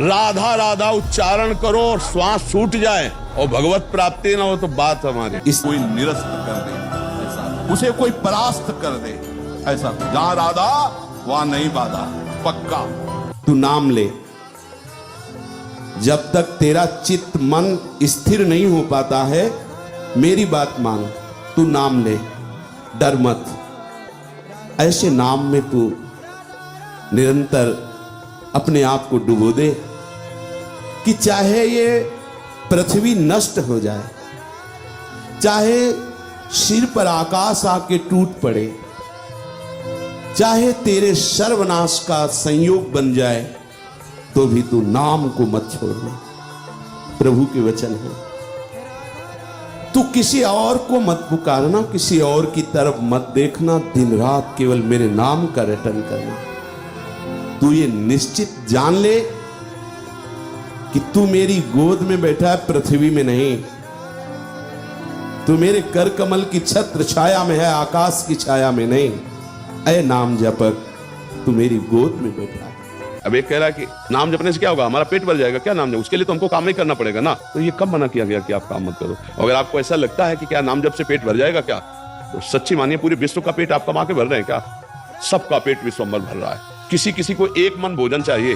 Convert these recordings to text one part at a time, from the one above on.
राधा राधा उच्चारण करो और श्वास छूट जाए और भगवत प्राप्ति ना हो तो बात हमारी। इस कोई निरस्त कर दे ऐसा, उसे कोई परास्त कर दे ऐसा, जहां राधा वहां नहीं बाधा, पक्का। तू नाम ले, जब तक तेरा चित्त मन स्थिर नहीं हो पाता है, मेरी बात मान, तू नाम ले, डर मत। ऐसे नाम में तू निरंतर अपने आप को डुबो दे कि चाहे ये पृथ्वी नष्ट हो जाए, चाहे सिर पर आकाश आके टूट पड़े, चाहे तेरे सर्वनाश का संयोग बन जाए, तो भी तू नाम को मत छोड़ना। प्रभु के वचन है। तू किसी और को मत पुकारना, किसी और की तरफ मत देखना, दिन रात केवल मेरे नाम का रटन करना। तू ये निश्चित जान ले कि तू मेरी गोद में बैठा है, पृथ्वी में नहीं। तू मेरे कर कमल की छत्र छाया में है, आकाश की छाया में नहीं। ऐ नाम जपक, तू मेरी गोद में बैठा है। अब एक कह रहा है कि नाम जपने से क्या होगा, हमारा पेट भर जाएगा। क्या नाम जप, उसके लिए तो हमको काम नहीं करना पड़ेगा ना। तो ये कब मना किया गया कि आप काम मत करो? अगर आपको ऐसा लगता है कि क्या नाम जप से पेट भर जाएगा क्या, तो सच्ची मानिए पूरे विश्व का पेट आप कमा के भर रहे हैं क्या? सबका पेट विश्वंभर भर रहा है। किसी किसी को एक मन भोजन चाहिए,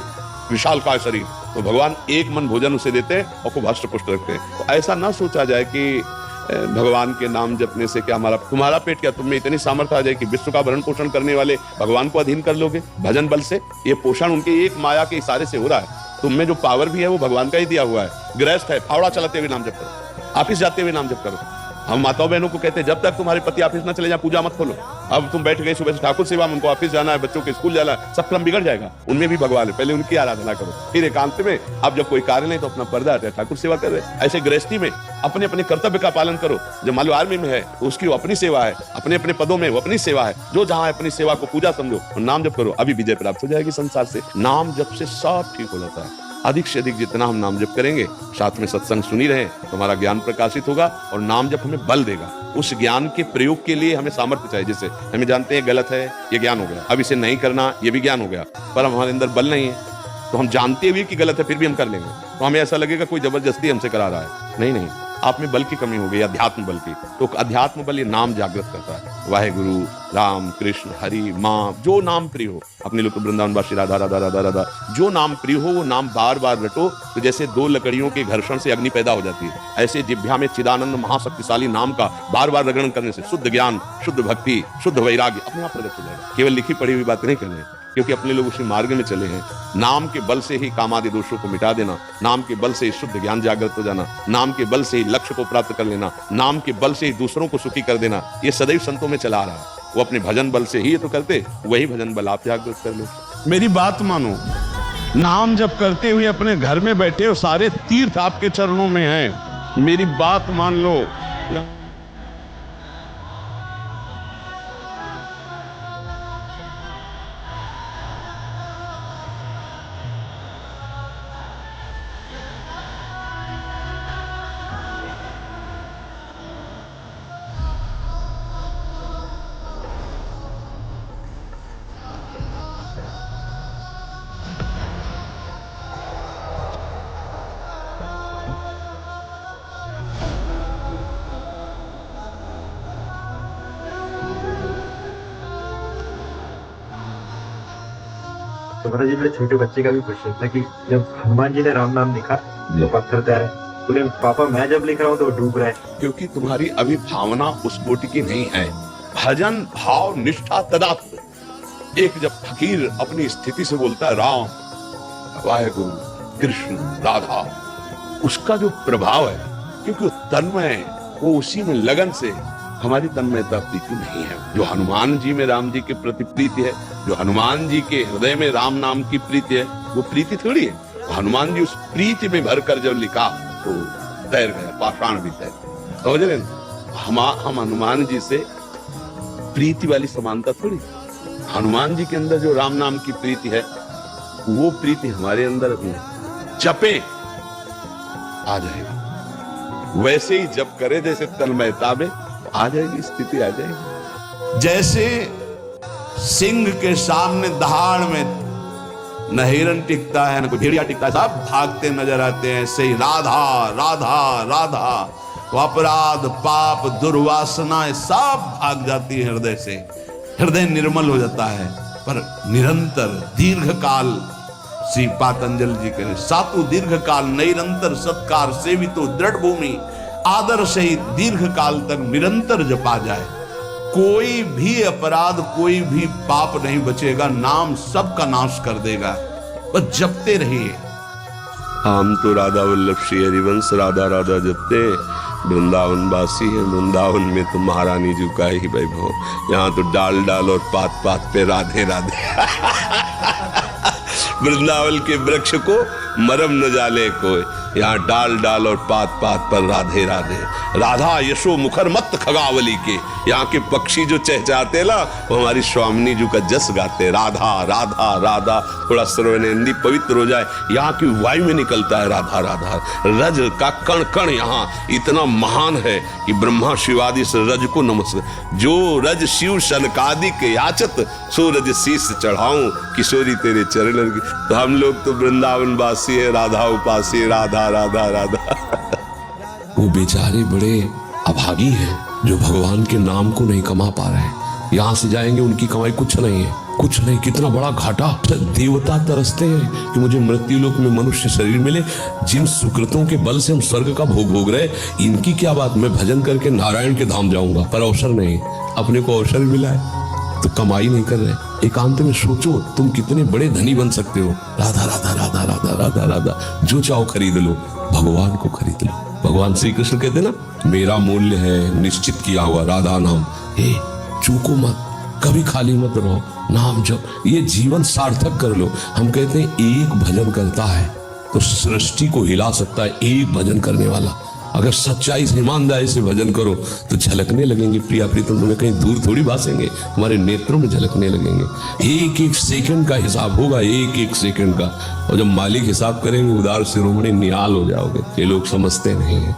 विशाल का शरीर, तो भगवान एक मन भोजन उसे देते हैं और खूब हष्ट पुष्ट रखते हैं। तो ऐसा ना सोचा जाए कि भगवान के नाम जपने से क्या हमारा तुम्हारा पेट, क्या तुम में इतनी सामर्थ्य आ जाए कि विश्व का भरण पोषण करने वाले भगवान को अधीन कर लोगे भजन बल से? ये पोषण उनके एक माया के इशारे से हो रहा है। तुम में जो पावर भी है वो भगवान का ही दिया हुआ है। गृहस्थ है, फावड़ा चलाते हुए नाम जप करो, ऑफिस जाते हुए नाम जप करो। हम माताओं बहनों को कहते हैं जब तक तुम्हारे पति ऑफिस ना चले जाए पूजा मत खोलो। अब तुम बैठ गए सुबह से ठाकुर सेवा में, उनको ऑफिस जाना है, बच्चों के स्कूल जाना है, सब क्रम बिगड़ जाएगा। उनमें भी भगवान है, पहले उनकी आराधना करो, फिर एकांत में अब जब कोई कार्य नहीं तो अपना पर्दा हटाए ठाकुर सेवा कर रहे। ऐसे गृहस्थी में अपने अपने कर्तव्य का पालन करो। जब मान लो आर्मी में है तो उसकी वो अपनी सेवा है, अपने अपने पदों में वो अपनी सेवा है। जो जहां है अपनी सेवा को पूजा समझो और नाम जप करो, अभी विजय प्राप्त हो जाएगी संसार से। नाम जप से सब ठीक हो जाता है। अधिक से अधिक जितना हम नाम जप करेंगे, साथ में सत्संग सुनी रहे, तो हमारा ज्ञान प्रकाशित होगा और नाम जप हमें बल देगा। उस ज्ञान के प्रयोग के लिए हमें सामर्थ्य चाहिए। जैसे हमें जानते हैं गलत है, ये ज्ञान हो गया, अब इसे नहीं करना ये भी ज्ञान हो गया, पर हमारे अंदर बल नहीं है। तो हम जानते हुए कि गलत है फिर भी हम कर लेंगे, तो हमें ऐसा लगेगा कोई जबरदस्ती हमसे करा रहा है। नहीं नहीं, आप में बल की कमी हो गई, अध्यात्म बल की। तो अध्यात्म बल ये नाम जागृत करता है। वाहेगुरु, राम, कृष्ण, हरि, माँ, जो नाम प्रिय हो, अपने लोग वृंदावन वासी राधा राधा राधा राधा, जो नाम प्रिय हो वो नाम बार बार रटो। तो जैसे दो लकड़ियों के घर्षण से अग्नि पैदा हो जाती है, ऐसे जिह्वा में चिदानंद महाशक्तिशाली नाम का बार बार रगड़न करने से शुद्ध ज्ञान, शुद्ध भक्ति, शुद्ध वैराग्य अपने आप प्रकट हो जाएगा। केवल लिखी पढ़ी हुई बात नहीं कर रहे, क्योंकि अपने लोग उसी मार्ग में चले हैं। नाम के बल से ही कामादि दोषों को मिटा देना, नाम के बल से ही शुद्ध ज्ञान जागृत हो जाना, नाम के बल से ही लक्ष्य को प्राप्त कर लेना, नाम के बल से ही दूसरों को सुखी कर देना, ये सदैव संतों में चला आ रहा है। वो अपने भजन बल से ही ये तो करते, वही भजन बल आप जागृत कर लो। मेरी बात मानो, नाम जब करते हुए अपने घर में बैठे हो, सारे तीर्थ आपके चरणों में हैं। मेरी बात मान लो। तो महाराज जी, मेरे छोटे बच्चे का भी क्वेश्चन था कि जब हनुमान जी ने राम नाम लिखा तो पत्थर तैरा, बोले पापा मैं जब लिख रहा हूँ तो डूब रहा है। क्योंकि तुम्हारी अभी भावना उस कोटि की नहीं है। भजन भाव निष्ठा तदात्म। एक जब फकीर अपनी स्थिति से बोलता है राम, वाहेगुरु, कृष्ण, राधा, उसका जो प्रभाव है, क्योंकि वो तन्मय, वो उसी में लगन से, हमारी तन्मयता प्रीति नहीं है। जो हनुमान जी में राम जी के प्रति प्रीति है, जो हनुमान जी के हृदय में राम नाम की प्रीति है, वो प्रीति थोड़ी है। हनुमान जी उस प्रीति में भरकर जब लिखा तो तैर गया, पाषाण भी तैर गया। समझ रहे हम हनुमान जी से प्रीति वाली समानता थोड़ी। हनुमान जी के अंदर जो राम नाम की प्रीति है, वो प्रीति हमारे अंदर जपे आ जाएगा। वैसे ही जब करे जैसे तन्मयता में, आ जाएगी, स्थिति आ जाएगी। जैसे सिंह के सामने दहाड़ में न हिरन टिकता है, न कोई भेड़िया टिकता है, सब भागते नजर आते हैं। ऐसे ही राधा राधा राधा, वो अपराध पाप दुर्वासनाएं सब भाग जाती है हृदय से, हृदय निर्मल हो जाता है। पर निरंतर दीर्घ काल, श्री पातंजल जी कहे, सातु दीर्घ काल निरंतर सत्कार सेवितो दृढ़ भूमि, आदर सहित दीर्घ काल तक निरंतर जपा जाए, कोई भी अपराध कोई भी पाप नहीं बचेगा, नाम सबका नाश कर देगा। बस जपते रहिए। हम तो राधा वल्लभ श्री हरिवंश राधा राधा जपते, वृंदावन वासी है, वृंदावन में तो महारानी जी का ही वैभव, यहाँ तो डाल डाल और पात पात पे राधे राधे। वृंदावन के वृक्ष को मरम न जाले कोई, यहाँ डाल डाल और पात पात पर राधे राधे। राधा यशो मुखर मत खगावली के, यहाँ के पक्षी जो चहचहाते ना, वो हमारी स्वामिनी जी का जस गाते, राधा राधा राधा। थोड़ा सर्वनेंदी पवित्र हो जाए, यहाँ की वायु में निकलता है राधा राधा। रज का कण कण यहाँ इतना महान है कि ब्रह्मा शिवादि से रज को नमस्कार। जो रज शिव शनकादि के याचत, सो रज शीस चढ़ाऊं किशोरी तेरे चरण की। तो हम लोग तो वृंदावन वासी है, राधा उपासी, राधा राधा राधा। वो बेचारे बड़े अभागी हैं जो भगवान के नाम को नहीं कमा पा रहे हैं। यहाँ से जाएंगे उनकी कमाई कुछ नहीं है, कुछ नहीं, कितना बड़ा घाटा। देवता तरसते हैं कि मुझे मृत्यु लोक में मनुष्य शरीर मिले, जिन सुकृतों के बल से हम स्वर्ग का भोग भोग रहे, इनकी क्या बात, मैं भजन करके नारायण के धाम जाऊंगा, पर अवसर नहीं। अपने को अवसर मिला है तो कमाई नहीं कर रहे। एकांत में सोचो तुम कितने बड़े धनी बन सकते हो। राधा राधा राधा राधा राधा राधा, जो चाहो खरीद लो, भगवान को खरीद लो। भगवान श्री कृष्ण कहते ना, मेरा मूल्य है निश्चित किया हुआ राधा नाम। हे चूको मत, कभी खाली मत रहो, नाम जप, ये जीवन सार्थक कर लो। हम कहते हैं एक भजन करता है तो सृष्टि को हिला सकता है, एक भजन करने वाला। अगर सच्चाई से ईमानदारी से भजन करो तो झलकने लगेंगे प्रिया प्रीतम, तुम्हें कहीं दूर थोड़ी भासेंगे, तुम्हारे नेत्रों में झलकने लगेंगे। एक एक सेकंड का हिसाब होगा, एक एक सेकंड का। और जब मालिक हिसाब करेंगे, उदार शिरोमणि निहाल हो जाओगे। ये लोग समझते नहीं है।